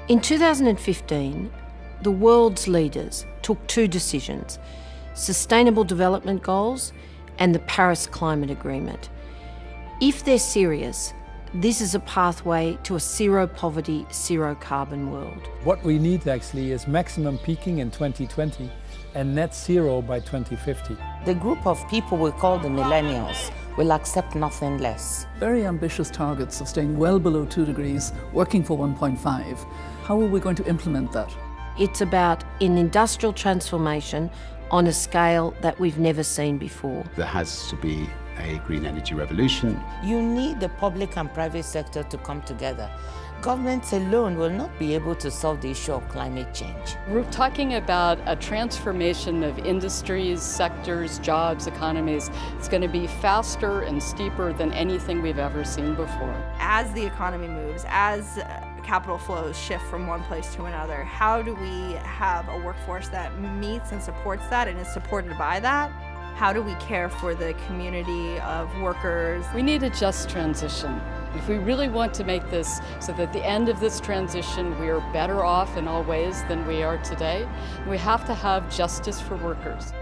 In 2015, the world's leaders took two decisions: Sustainable Development Goals and the Paris Climate Agreement. If they're serious, this is a pathway to a zero poverty, zero carbon world. What we need actually is maximum peaking in 2020 and net zero by 2050. The group of people we call the millennials will accept nothing less. Very ambitious targets of staying well below 2 degrees, working for 1.5. How are we going to implement that? It's about an industrial transformation on a scale that we've never seen before. There has to be a green energy revolution. You need the public and private sector to come together. Governments alone will not be able to solve the issue of climate change. We're talking about a transformation of industries, sectors, jobs, economies. It's going to be faster and steeper than anything we've ever seen before. As the economy moves, as capital flows shift from one place to another, how do we have a workforce that meets and supports that and is supported by that? How do we care for the community of workers? We need a just transition. If we really want to make this so that at the end of this transition we are better off in all ways than we are today, we have to have justice for workers.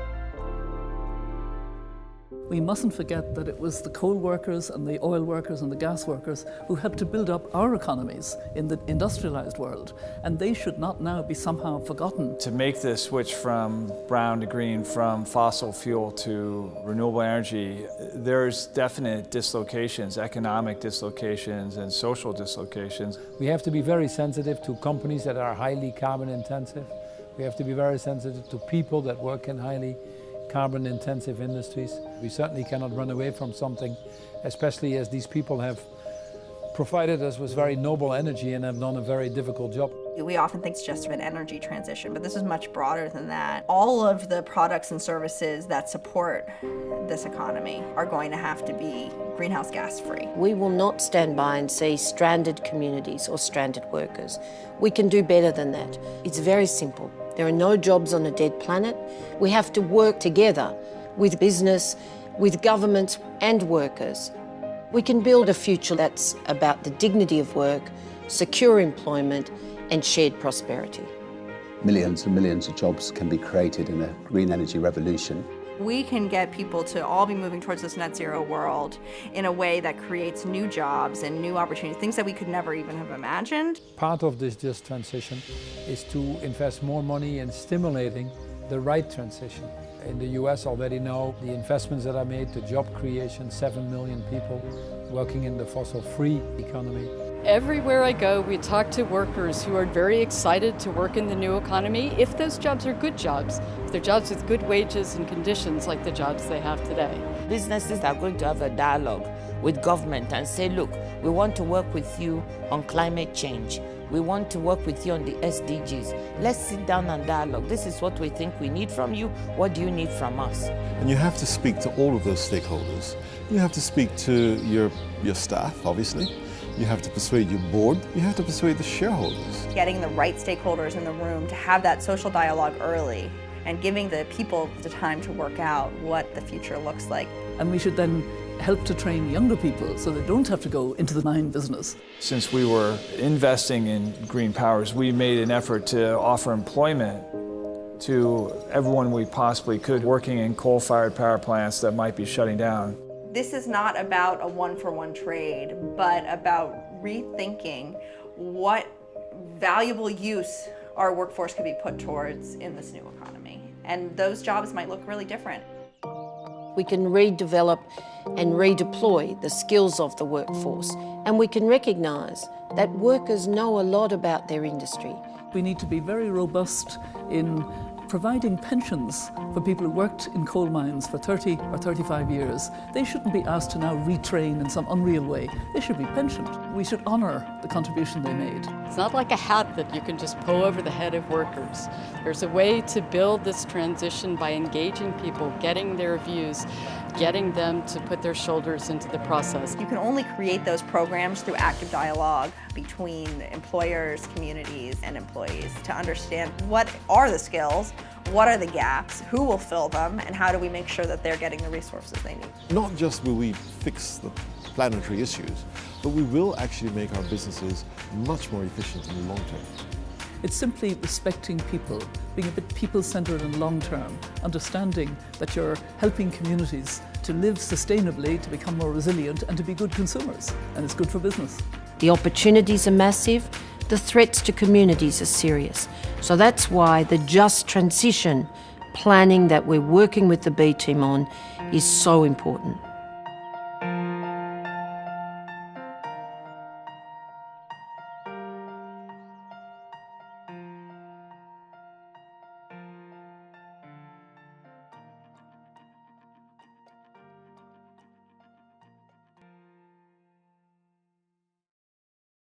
We mustn't forget that it was the coal workers and the oil workers and the gas workers who helped to build up our economies in the industrialized world, and they should not now be somehow forgotten. To make this switch from brown to green, from fossil fuel to renewable energy, there's definite dislocations, economic dislocations and social dislocations. We have to be very sensitive to companies that are highly carbon intensive. We have to be very sensitive to people that work in highly carbon-intensive industries. We certainly cannot run away from something, especially as these people have provided us with very noble energy and have done a very difficult job. We often think it's just an energy transition, but this is much broader than that. All of the products and services that support this economy are going to have to be greenhouse gas free. We will not stand by and see stranded communities or stranded workers. We can do better than that. It's very simple. There are no jobs on a dead planet. We have to work together with business, with governments and workers. We can build a future that's about the dignity of work, secure employment and shared prosperity. Millions and millions of jobs can be created in a green energy revolution. We can get people to all be moving towards this net zero world in a way that creates new jobs and new opportunities, things that we could never even have imagined. Part of this just transition is to invest more money in stimulating the right transition. In the US already now, the investments that are made, the job creation, 7 million people working in the fossil-free economy. Everywhere I go, we talk to workers who are very excited to work in the new economy if those jobs are good jobs, if they're jobs with good wages and conditions like the jobs they have today. Businesses are going to have a dialogue with government and say, look, we want to work with you on climate change. We want to work with you on the SDGs. Let's sit down and dialogue. This is what we think we need from you. What do you need from us? And you have to speak to all of those stakeholders. You have to speak to your staff, obviously. You have to persuade your board. You have to persuade the shareholders. Getting the right stakeholders in the room to have that social dialogue early and giving the people the time to work out what the future looks like. And we should then help to train younger people so they don't have to go into the mine business. Since we were investing in green powers, we made an effort to offer employment to everyone we possibly could working in coal-fired power plants that might be shutting down. This is not about a one-for-one trade, but about rethinking what valuable use our workforce could be put towards in this new economy. And those jobs might look really different. We can redevelop and redeploy the skills of the workforce, and we can recognise that workers know a lot about their industry. We need to be very robust in providing pensions for people who worked in coal mines for 30 or 35 years. They shouldn't be asked to now retrain in some unreal way. They should be pensioned. We should honour the contribution they made. It's not like a hat that you can just pull over the head of workers. There's a way to build this transition by engaging people, getting their views, getting them to put their shoulders into the process. You can only create those programs through active dialogue between employers, communities, and employees to understand what are the skills, what are the gaps, who will fill them, and how do we make sure that they're getting the resources they need. Not just will we fix the planetary issues, but we will actually make our businesses much more efficient in the long term. It's simply respecting people, being a bit people-centred and long-term, understanding that you're helping communities to live sustainably, to become more resilient and to be good consumers, and it's good for business. The opportunities are massive, the threats to communities are serious. So that's why the just transition planning that we're working with the B team on is so important.